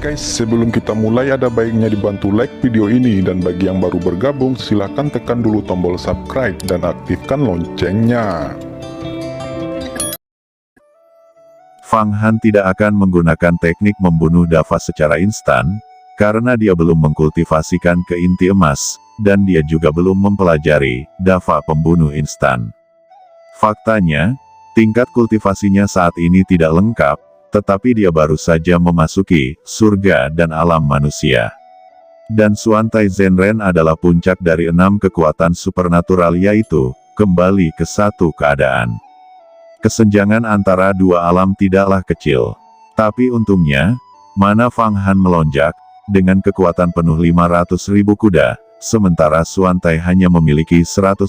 guys, sebelum kita mulai ada baiknya dibantu like video ini, dan bagi yang baru bergabung silahkan tekan dulu tombol subscribe dan aktifkan loncengnya. Fang Han tidak akan menggunakan teknik membunuh Dava secara instan, karena dia belum mengkultivasikan ke inti emas, dan dia juga belum mempelajari Dava pembunuh instan. Faktanya, tingkat kultivasinya saat ini tidak lengkap, tetapi dia baru saja memasuki surga dan alam manusia. Dan Suantai Zenren adalah puncak dari 6 kekuatan supernatural, yaitu kembali ke satu keadaan. Kesenjangan antara dua alam tidaklah kecil. Tapi untungnya, mana Fang Han melonjak, dengan kekuatan penuh 500.000 kuda, sementara Suantai hanya memiliki 150.000.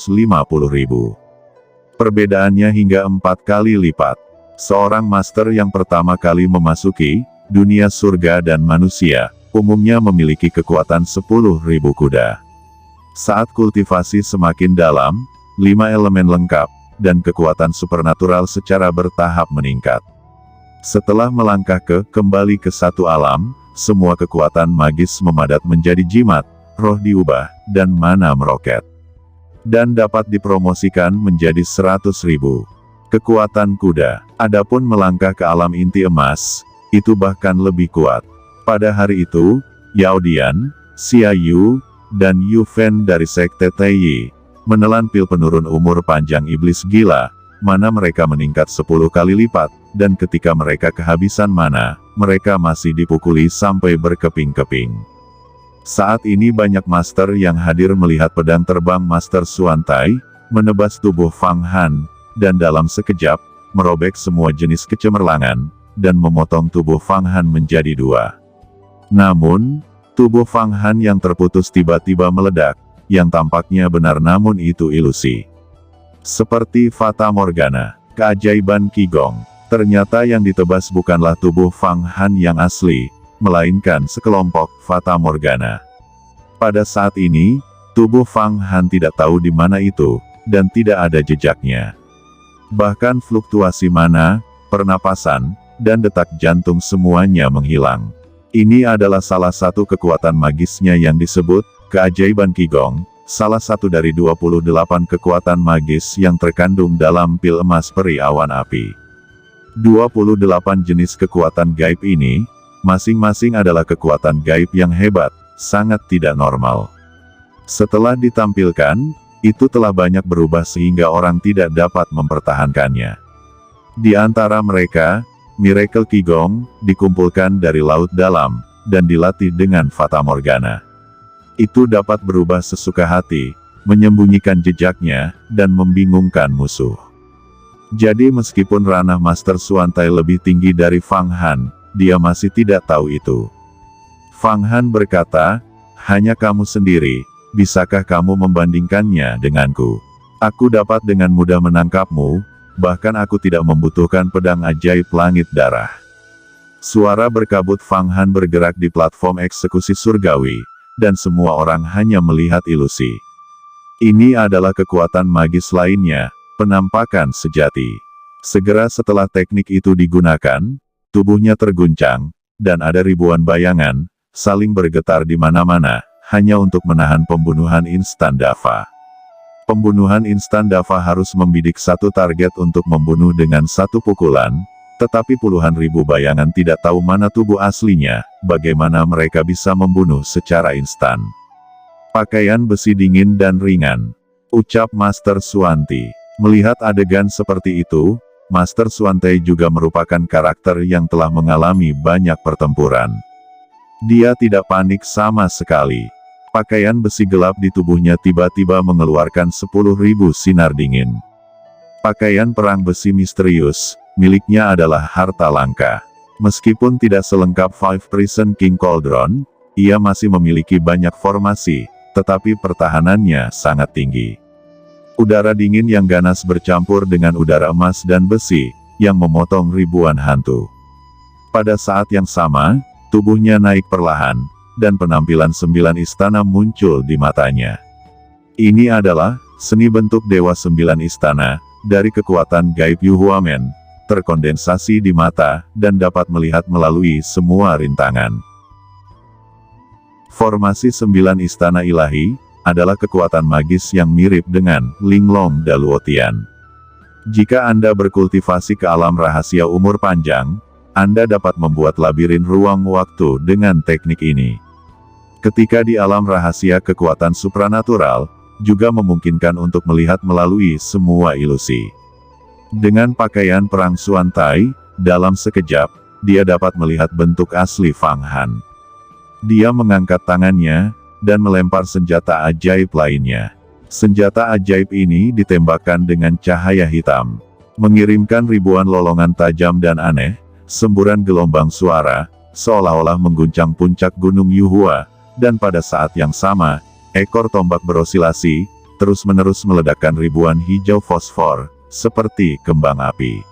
Perbedaannya hingga 4 kali lipat. Seorang master yang pertama kali memasuki dunia surga dan manusia, umumnya memiliki kekuatan 10.000 kuda. Saat kultivasi semakin dalam, 5 elemen lengkap, dan kekuatan supernatural secara bertahap meningkat. Setelah melangkah kembali ke satu alam, semua kekuatan magis memadat menjadi jimat, roh diubah, dan mana meroket. Dan dapat dipromosikan menjadi 100.000. Kekuatan kuda. Adapun melangkah ke alam inti emas, itu bahkan lebih kuat. Pada hari itu, Yao Dian, Xia Yu, dan Yu Fen dari Sekte Taiyi, menelan pil penurun umur panjang iblis gila, mana mereka meningkat 10 kali lipat, dan ketika mereka kehabisan mana, mereka masih dipukuli sampai berkeping-keping. Saat ini banyak master yang hadir melihat pedang terbang Master Suantai, menebas tubuh Fang Han, dan dalam sekejap, merobek semua jenis kecemerlangan, dan memotong tubuh Fang Han menjadi 2. Namun, tubuh Fang Han yang terputus tiba-tiba meledak, yang tampaknya benar namun itu ilusi. Seperti Fata Morgana, keajaiban Qigong, ternyata yang ditebas bukanlah tubuh Fang Han yang asli, melainkan sekelompok Fata Morgana. Pada saat ini, tubuh Fang Han tidak tahu di mana itu, dan tidak ada jejaknya. Bahkan fluktuasi mana, pernapasan, dan detak jantung semuanya menghilang. Ini adalah salah satu kekuatan magisnya yang disebut keajaiban Qigong, salah satu dari 28 kekuatan magis yang terkandung dalam pil emas peri awan api. 28 jenis kekuatan gaib ini, masing-masing adalah kekuatan gaib yang hebat, sangat tidak normal. Setelah ditampilkan, itu telah banyak berubah sehingga orang tidak dapat mempertahankannya. Di antara mereka, Miracle Qigong, dikumpulkan dari laut dalam, dan dilatih dengan Fata Morgana. Itu dapat berubah sesuka hati, menyembunyikan jejaknya, dan membingungkan musuh. Jadi meskipun ranah Master Suantai lebih tinggi dari Fang Han, dia masih tidak tahu itu. Fang Han berkata, "Hanya kamu sendiri, bisakah kamu membandingkannya denganku? Aku dapat dengan mudah menangkapmu, bahkan aku tidak membutuhkan pedang ajaib langit darah." Suara berkabut Fang Han bergerak di platform eksekusi surgawi, dan semua orang hanya melihat ilusi. Ini adalah kekuatan magis lainnya, penampakan sejati. Segera setelah teknik itu digunakan, tubuhnya terguncang, dan ada ribuan bayangan, saling bergetar di mana-mana, hanya untuk menahan pembunuhan instan Dava. Pembunuhan instan Dava harus membidik satu target untuk membunuh dengan satu pukulan, tetapi puluhan ribu bayangan tidak tahu mana tubuh aslinya, bagaimana mereka bisa membunuh secara instan. Pakaian besi dingin dan ringan, ucap Master Suanti. Melihat adegan seperti itu, Master Suantai juga merupakan karakter yang telah mengalami banyak pertempuran. Dia tidak panik sama sekali. Pakaian besi gelap di tubuhnya tiba-tiba mengeluarkan 10.000 sinar dingin. Pakaian perang besi misterius, miliknya adalah harta langka. Meskipun tidak selengkap Five Prison King Cauldron, ia masih memiliki banyak formasi, tetapi pertahanannya sangat tinggi. Udara dingin yang ganas bercampur dengan udara emas dan besi, yang memotong ribuan hantu. Pada saat yang sama, tubuhnya naik perlahan, dan penampilan 9 istana muncul di matanya. Ini adalah seni bentuk Dewa 9 Istana, dari kekuatan gaib Yu Huamen, terkondensasi di mata, dan dapat melihat melalui semua rintangan. Formasi 9 istana ilahi adalah kekuatan magis yang mirip dengan Linglong Daluotian. Jika Anda berkultivasi ke alam rahasia umur panjang, Anda dapat membuat labirin ruang waktu dengan teknik ini. Ketika di alam rahasia, kekuatan supranatural juga memungkinkan untuk melihat melalui semua ilusi. Dengan pakaian perang Suantai, dalam sekejap, dia dapat melihat bentuk asli Fang Han. Dia mengangkat tangannya, dan melempar senjata ajaib lainnya. Senjata ajaib ini ditembakkan dengan cahaya hitam, mengirimkan ribuan lolongan tajam dan aneh, semburan gelombang suara, seolah-olah mengguncang puncak gunung Yuhua, dan pada saat yang sama, ekor tombak berosilasi, terus-menerus meledakkan ribuan hijau fosfor, seperti kembang api.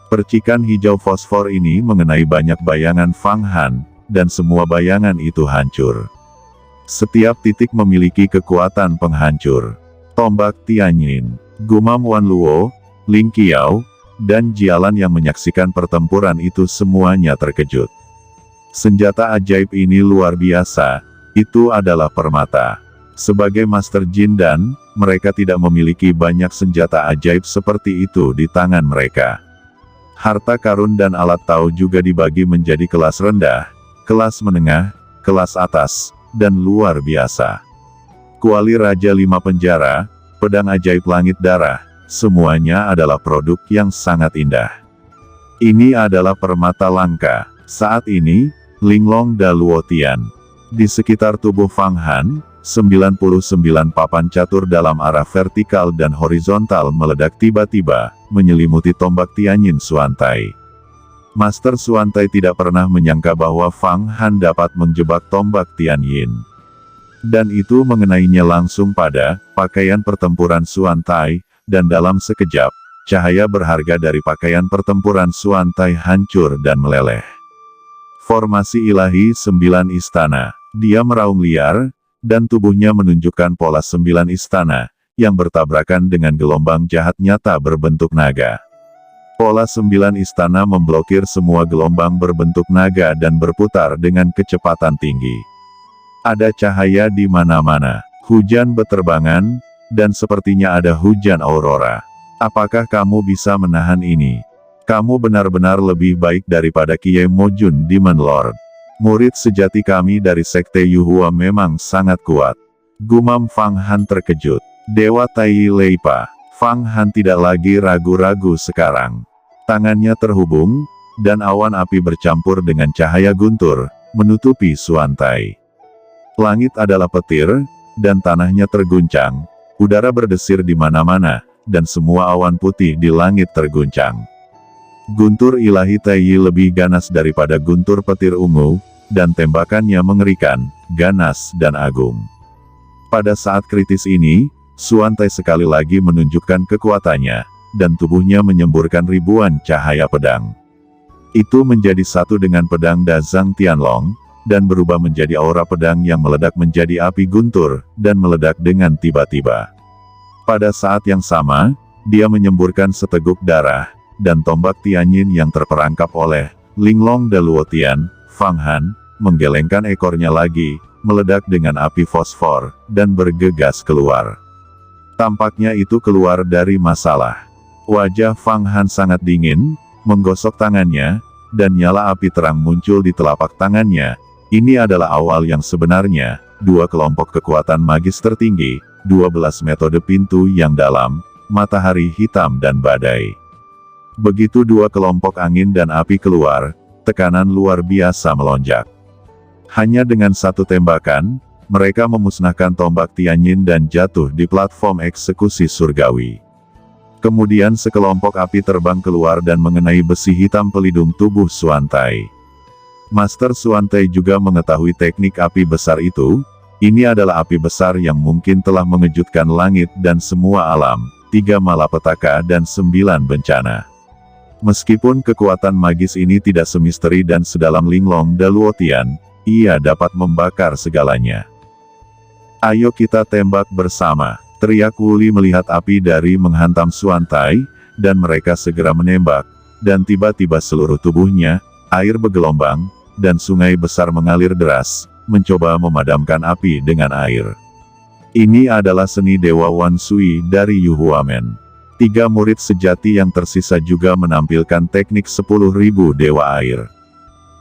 Percikan hijau fosfor ini mengenai banyak bayangan Fang Han, dan semua bayangan itu hancur. Setiap titik memiliki kekuatan penghancur. Tombak Tianyin, gumam Wan Luo, Ling Qiao, dan Jialan yang menyaksikan pertempuran itu semuanya terkejut. Senjata ajaib ini luar biasa, itu adalah permata. Sebagai Master Jin Dan, mereka tidak memiliki banyak senjata ajaib seperti itu di tangan mereka. Harta karun dan alat tahu juga dibagi menjadi kelas rendah, kelas menengah, kelas atas, dan luar biasa. Kuali Raja 5 Penjara, pedang ajaib langit darah, semuanya adalah produk yang sangat indah. Ini adalah permata langka. Saat ini, Linglong Daluotian. Di sekitar tubuh Fang Han, 99 papan catur dalam arah vertikal dan horizontal meledak tiba-tiba, menyelimuti tombak Tianyin Suantai. Master Suantai tidak pernah menyangka bahwa Fang Han dapat menjebak tombak Tianyin. Dan itu mengenainya langsung pada pakaian pertempuran Suantai, dan dalam sekejap, cahaya berharga dari pakaian pertempuran Suantai hancur dan meleleh. Formasi ilahi 9 istana. Dia meraung liar, dan tubuhnya menunjukkan pola 9 istana, yang bertabrakan dengan gelombang jahat nyata berbentuk naga. Pola 9 istana memblokir semua gelombang berbentuk naga dan berputar dengan kecepatan tinggi. Ada cahaya di mana-mana, hujan beterbangan, dan sepertinya ada hujan aurora. Apakah kamu bisa menahan ini? Kamu benar-benar lebih baik daripada Kie Mojun Demon Lord. Murid sejati kami dari Sekte Yuhua memang sangat kuat. Gumam Fang Han terkejut. Dewa Tai Leipa. Fang Han tidak lagi ragu-ragu sekarang. Tangannya terhubung, dan awan api bercampur dengan cahaya guntur, menutupi Suantai. Langit adalah petir, dan tanahnya terguncang, udara berdesir di mana-mana, dan semua awan putih di langit terguncang. Guntur ilahi Tai lebih ganas daripada guntur petir ungu, dan tembakannya mengerikan, ganas dan agung. Pada saat kritis ini, Suantai sekali lagi menunjukkan kekuatannya, dan tubuhnya menyemburkan ribuan cahaya pedang. Itu menjadi satu dengan pedang Dazang Tianlong, dan berubah menjadi aura pedang yang meledak menjadi api guntur, dan meledak dengan tiba-tiba. Pada saat yang sama, dia menyemburkan seteguk darah, dan tombak Tianyin yang terperangkap oleh Linglong Daluotian, Fang Han, menggelengkan ekornya lagi, meledak dengan api fosfor, dan bergegas keluar. Tampaknya itu keluar dari masalah. Wajah Fang Han sangat dingin, menggosok tangannya, dan nyala api terang muncul di telapak tangannya. Ini adalah awal yang sebenarnya, 2 kelompok kekuatan magis tertinggi, 12 metode pintu yang dalam, matahari hitam dan badai. Begitu 2 kelompok angin dan api keluar, tekanan luar biasa melonjak. Hanya dengan satu tembakan, mereka memusnahkan tombak Tianyin dan jatuh di platform eksekusi surgawi. Kemudian sekelompok api terbang keluar dan mengenai besi hitam pelindung tubuh Suantai. Master Suantai juga mengetahui teknik api besar itu. Ini adalah api besar yang mungkin telah mengejutkan langit dan semua alam, 3 malapetaka dan 9 bencana. Meskipun kekuatan magis ini tidak semisteri dan sedalam Linglong Daluotian, ia dapat membakar segalanya. Ayo kita tembak bersama. Teriak Wuli melihat api dari menghantam Suantai, dan mereka segera menembak, dan tiba-tiba seluruh tubuhnya, air bergelombang, dan sungai besar mengalir deras, mencoba memadamkan api dengan air. Ini adalah seni Dewa Wan Sui dari Yu Huamen. 3 murid sejati yang tersisa juga menampilkan teknik 10.000 Dewa Air.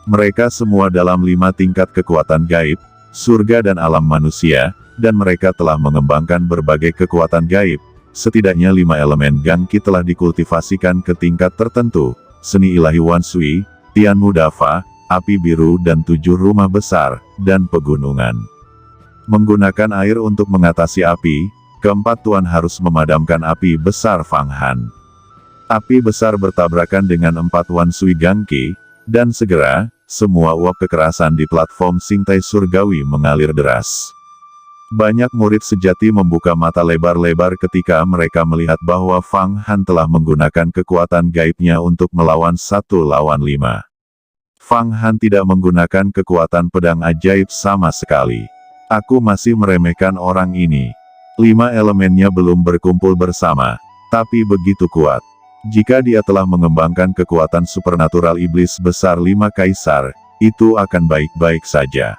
Mereka semua dalam 5 tingkat kekuatan gaib, surga dan alam manusia, dan mereka telah mengembangkan berbagai kekuatan gaib. Setidaknya 5 elemen Gangki telah dikultivasikan ke tingkat tertentu, seni ilahi Wan Sui, Tianmu Dafa, api biru dan 7 rumah besar, dan pegunungan. Menggunakan air untuk mengatasi api, keempat tuan harus memadamkan api besar Fang Han. Api besar bertabrakan dengan 4 Wan Sui Gangki, dan segera, semua uap kekerasan di platform Singtai Surgawi mengalir deras. Banyak murid sejati membuka mata lebar-lebar ketika mereka melihat bahwa Fang Han telah menggunakan kekuatan gaibnya untuk melawan 1 lawan 5. Fang Han tidak menggunakan kekuatan pedang ajaib sama sekali. Aku masih meremehkan orang ini. 5 elemennya belum berkumpul bersama, tapi begitu kuat. Jika dia telah mengembangkan kekuatan supernatural iblis besar 5 kaisar, itu akan baik-baik saja.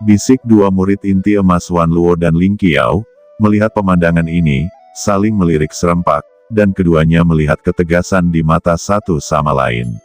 Bisik 2 murid inti emas Wan Luo dan Ling Qiao, melihat pemandangan ini, saling melirik serempak, dan keduanya melihat ketegasan di mata satu sama lain.